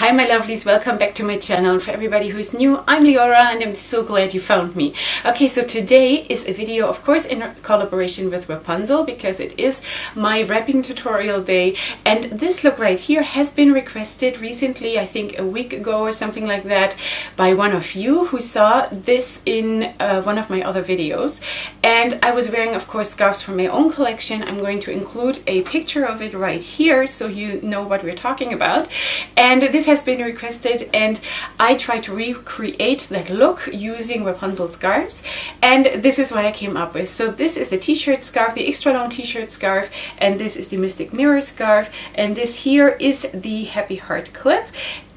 Hi my lovelies, welcome back to my channel. For everybody who's new, I'm Leorah and I'm so glad you found me. Okay, so today is a video, of course, in collaboration with Wrapunzel because it is my wrapping tutorial day, and this look right here has been requested recently, I think a week ago or something like that, by one of you who saw this in one of my other videos. And I was wearing, of course, scarves from my own collection. I'm going to include a picture of it right here so you know what we're talking about. And this has been requested, and I tried to recreate that look using Wrapunzel scarves, and this is what I came up with. So this is the t-shirt scarf, the extra long t-shirt scarf, and this is the Mystic Mirror scarf, and this here is the Happy Heart clip.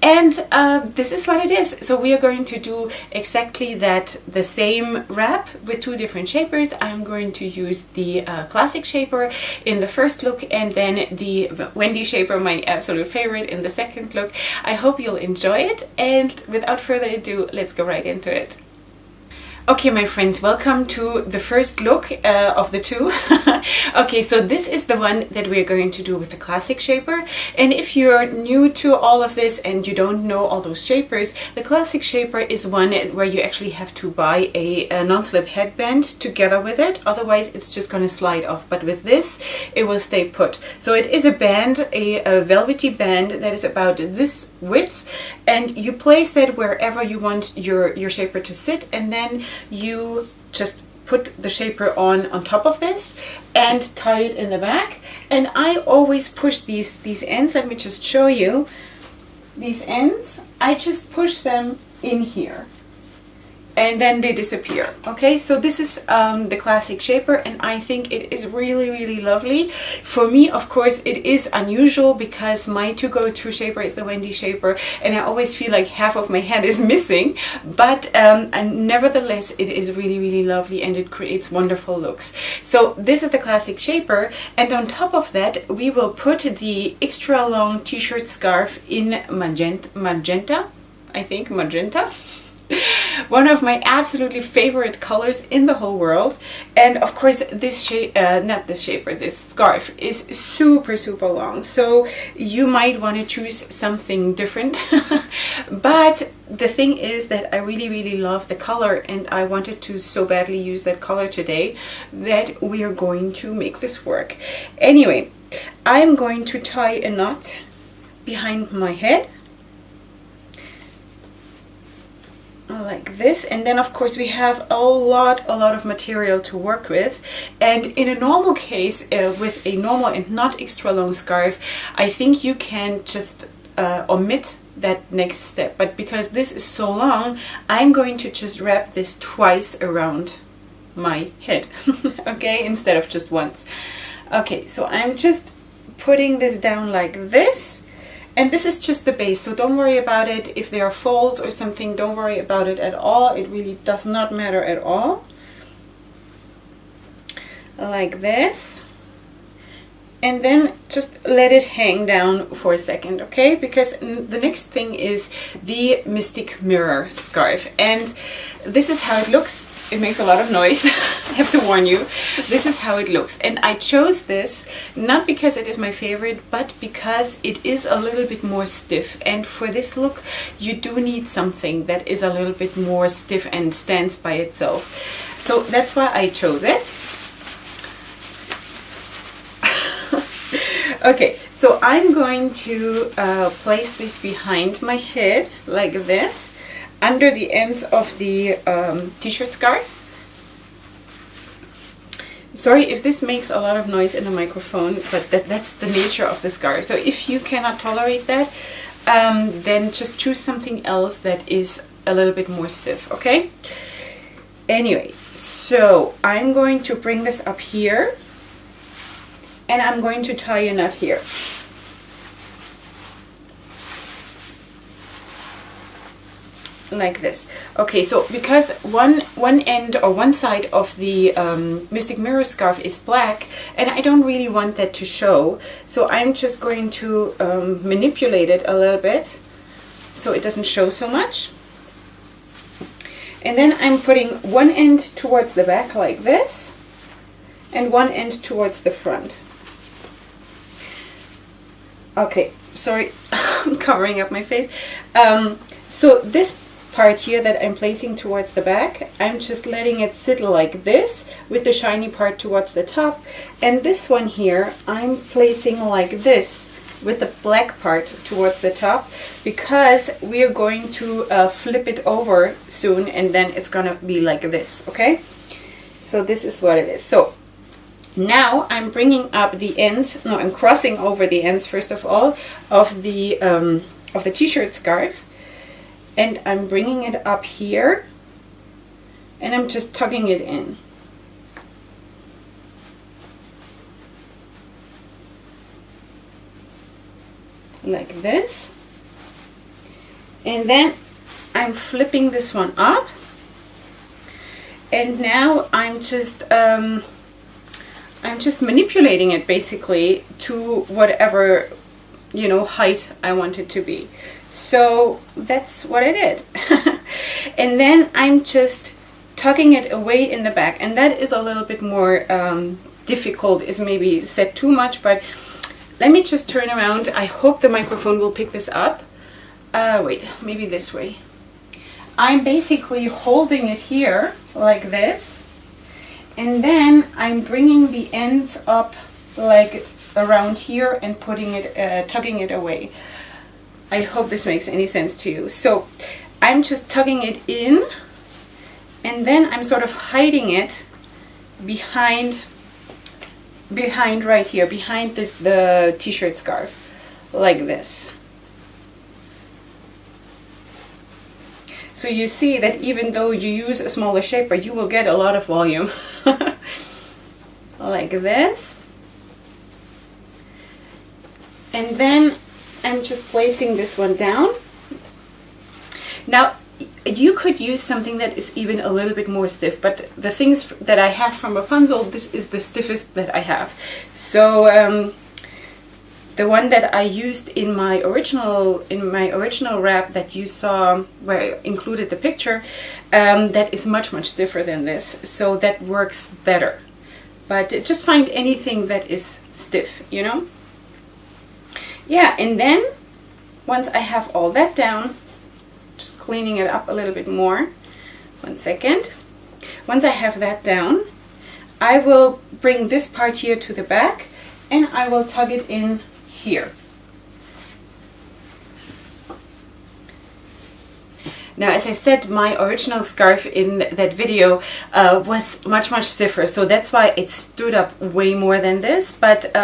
And this is what it is. So we are going to do exactly that, the same wrap with two different shapers. I'm going to use the classic shaper in the first look, and then the Wendy shaper, my absolute favorite, in the second look. I hope you'll enjoy it, and without further ado, let's go right into it. Okay, my friends, welcome to the first look of the two. Okay, so this is the one that we're going to do with the classic shaper. And if you're new to all of this and you don't know all those shapers, the classic shaper is one where you actually have to buy a non-slip headband together with it. Otherwise, it's just going to slide off. But with this, it will stay put. So it is a band, a velvety band that is about this width. And you place that wherever you want your shaper to sit, and then you just put the shaper on top of this and tie it in the back. And I always push these ends. Let me just show you these ends. I just push them in here and then they disappear. Okay, so this is the classic shaper, and I think it is really lovely. For me, of course, it is unusual because my to-go-to shaper is the Wendy shaper, and I always feel like half of my head is missing, but and nevertheless it is really lovely, and it creates wonderful looks. So this is the classic shaper, and on top of that we will put the extra long t-shirt scarf in magenta, I think magenta. One of my absolutely favorite colors in the whole world. And of course this this scarf is super long, so you might want to choose something different. But the thing is that I really love the color, and I wanted to so badly use that color today that we are going to make this work. Anyway, I'm going to tie a knot behind my head like this, and then of course we have a lot of material to work with. And in a normal case, with a normal and not extra long scarf, I think you can just omit that next step, but because this is so long, I'm going to just wrap this twice around my head. Okay, instead of just once. Okay, so I'm just putting this down like this. And this is just the base, so don't worry about it. If there are folds or something, don't worry about it at all. It really does not matter at all. Like this. And then just let it hang down for a second, okay? Because the next thing is the Mystic Mirror scarf. And this is how it looks. It makes a lot of noise, I have to warn you. This is how it looks. And I chose this not because it is my favorite, but because it is a little bit more stiff. And for this look, you do need something that is a little bit more stiff and stands by itself. So that's why I chose it. Okay, so I'm going to place this behind my head like this, under the ends of the t-shirt scarf. Sorry if this makes a lot of noise in the microphone, but that's the nature of the scarf. So if you cannot tolerate that, then just choose something else that is a little bit more stiff, okay? Anyway, so I'm going to bring this up here, and I'm going to tie a knot here. Like this. Okay, so because one end or one side of the Mystic Mirror scarf is black, and I don't really want that to show, so I'm just going to manipulate it a little bit so it doesn't show so much. And then I'm putting one end towards the back like this, and one end towards the front. Okay, sorry, I'm covering up my face. So this part here that I'm placing towards the back, I'm just letting it sit like this with the shiny part towards the top, and this one here I'm placing like this with the black part towards the top, because we are going to flip it over soon, and then it's gonna be like this. Okay, so this is what it is. So now I'm bringing up the ends, no, I'm crossing over the ends first of all of the t-shirt scarf, and I'm bringing it up here, and I'm just tucking it in. Like this. And then I'm flipping this one up, and now I'm just manipulating it basically to whatever, you know, height I want it to be. So that's what I did. And then I'm just tucking it away in the back, and that is a little bit more difficult, is maybe said too much, but let me just turn around. I hope the microphone will pick this up. Wait, maybe this way. I'm basically holding it here like this, and then I'm bringing the ends up like around here and putting it, tucking it away. I hope this makes any sense to you. So I'm just tucking it in, and then I'm sort of hiding it behind right here, behind the t-shirt scarf, like this. So you see that even though you use a smaller shaper, you will get a lot of volume. Like this. And then I'm just placing this one down. Now, you could use something that is even a little bit more stiff, but the things that I have from Wrapunzel, this is the stiffest that I have. So the one that I used in my original wrap that you saw, where I included the picture, that is much stiffer than this, so that works better. But just find anything that is stiff, you know. Yeah, and then once I have all that down, just cleaning it up a little bit more. 1 second. Once I have that down, I will bring this part here to the back, and I will tuck it in here. Now, as I said, my original scarf in that video was much stiffer, so that's why it stood up way more than this, but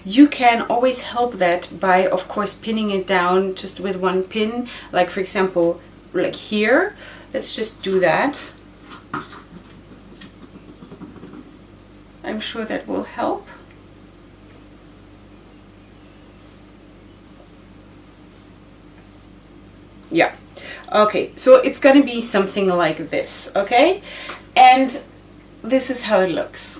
you can always help that by, of course, pinning it down just with one pin, like for example, like here. Let's just do that. I'm sure that will help. Yeah. Okay, so it's gonna be something like this, okay? And this is how it looks.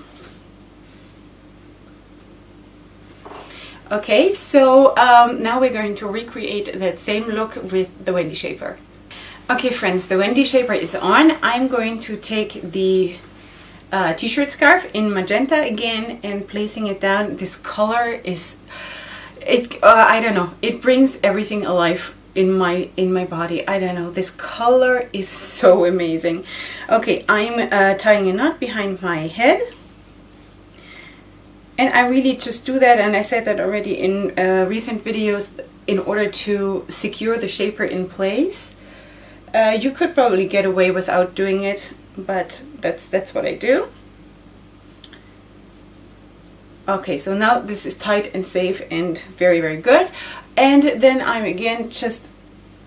Okay, so now we're going to recreate that same look with the Wendy shaper. Okay friends, the Wendy shaper is on. I'm going to take the t-shirt scarf in magenta again and placing it down. This color is, I don't know, it brings everything alive in my body. I don't know, this color is so amazing. Okay, I'm tying a knot behind my head, and I really just do that, and I said that already in recent videos, in order to secure the shaper in place. You could probably get away without doing it, but that's what I do. Okay, so now this is tight and safe and very good. And then I'm again just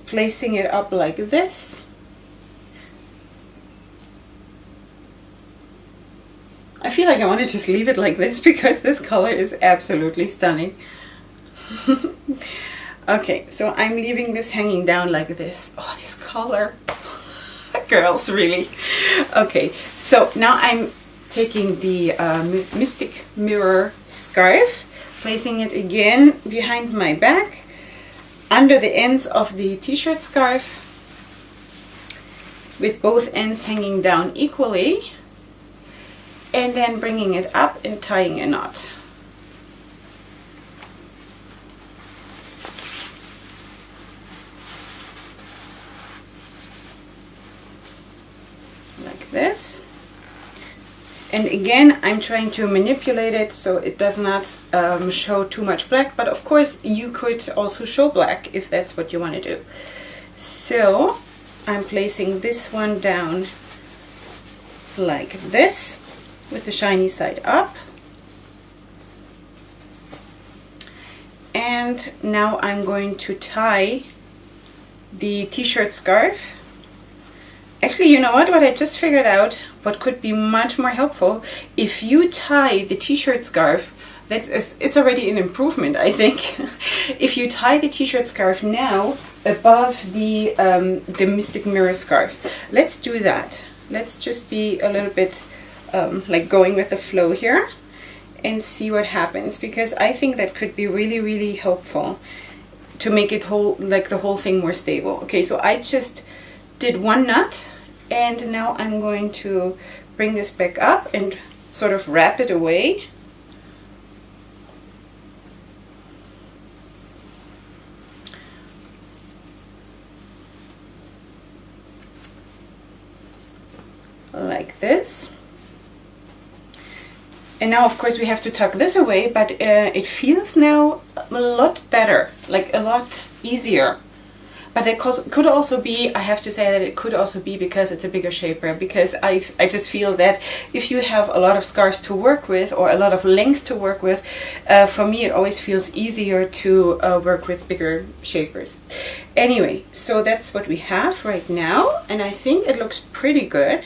placing it up like this. I feel like I want to just leave it like this because this color is absolutely stunning. Okay, so I'm leaving this hanging down like this. Oh, this color. Girls, really. Okay, so now I'm taking the Mystic Mirror scarf, placing it again behind my back, under the ends of the t-shirt scarf, with both ends hanging down equally, and then bringing it up and tying a knot. this. And again, I'm trying to manipulate it so it does not show too much black, but of course you could also show black if that's what you want to do. So I'm placing this one down like this with the shiny side up. And now I'm going to tie the t-shirt scarf. Actually, you know what I just figured out, what could be much more helpful, if you tie the t-shirt scarf, it's already an improvement, I think. If you tie the t-shirt scarf now above the Mystic Mirror scarf. Let's do that. Let's just be a little bit like going with the flow here and see what happens, because I think that could be really, really helpful to make it like the whole thing more stable. Okay, so I just did one knot, and now I'm going to bring this back up and sort of wrap it away. Like this. And now of course we have to tuck this away, but it feels now a lot better, like a lot easier. But it could also be, I have to say that it could also be because it's a bigger shaper, because I just feel that if you have a lot of scarves to work with or a lot of length to work with, for me it always feels easier to work with bigger shapers. Anyway, so that's what we have right now, and I think it looks pretty good.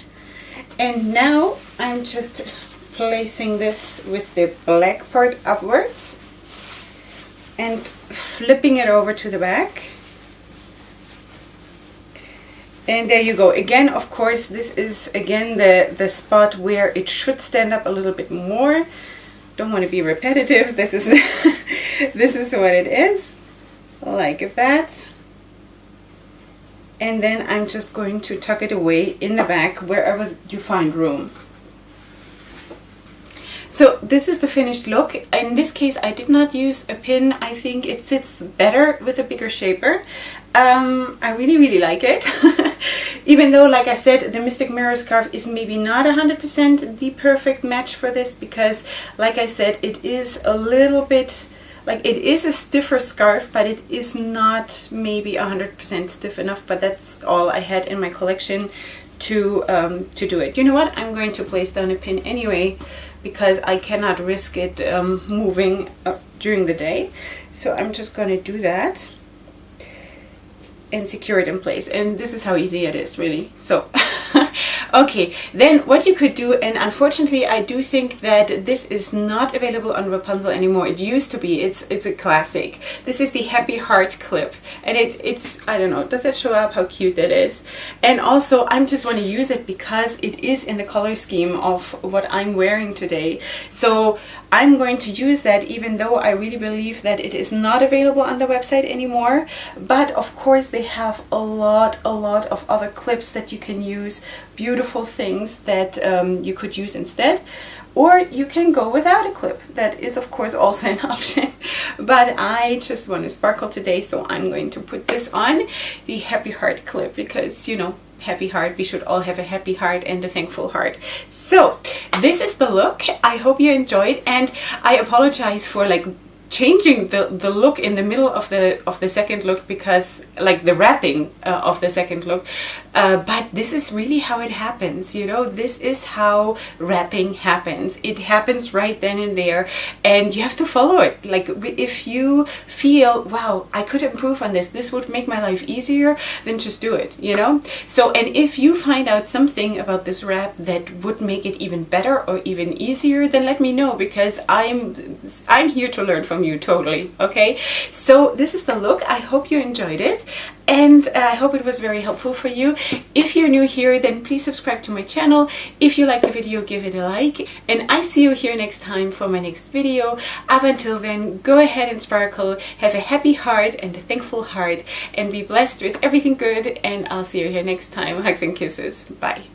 And now I'm just placing this with the black part upwards and flipping it over to the back. And there you go. Again, of course, this is again the spot where it should stand up a little bit more. Don't want to be repetitive. This is this is what it is, like that. And then I'm just going to tuck it away in the back wherever you find room. So this is the finished look. In this case I did not use a pin. I think it sits better with a bigger shaper. I really, really like it. Even though, like I said, the Mystic Mirror scarf is maybe not 100% the perfect match for this, because like I said, it is a little bit, like it is a stiffer scarf, but it is not maybe 100% stiff enough. But that's all I had in my collection to do it. You know what? I'm going to place down a pin anyway, because I cannot risk it moving during the day. So I'm just going to do that and secure it in place. And this is how easy it is, really. So okay, then what you could do, and unfortunately I do think that this is not available on Wrapunzel anymore. It used to be. It's a classic. This is the Happy Heart clip, and it's, I don't know, does that show up how cute that is? And also I just want to use it because it is in the color scheme of what I'm wearing today. So I'm going to use that, even though I really believe that it is not available on the website anymore. But of course they have a lot of other clips that you can use, beautiful things that you could use instead. Or you can go without a clip. That is of course also an option. But I just want to sparkle today, so I'm going to put this on, the Happy Heart clip, because, you know, happy heart, we should all have a happy heart and a thankful heart. So this is the look. I hope you enjoyed, and I apologize for like changing the look in the middle of the second look, because like the wrapping of the second look, but this is really how it happens, you know. This is how wrapping happens. It happens right then and there, and you have to follow it. Like if you feel, wow, I could improve on this, this would make my life easier, then just do it, you know. So, and if you find out something about this wrap that would make it even better or even easier, then let me know, because I'm here to learn from you, totally. Okay, so this is the look. I hope you enjoyed it, and I hope it was very helpful for you. If you're new here, then please subscribe to my channel. If you like the video, give it a like, and I see you here next time for my next video. Up until then, go ahead and sparkle, have a happy heart and a thankful heart, and be blessed with everything good, and I'll see you here next time. Hugs and kisses. Bye.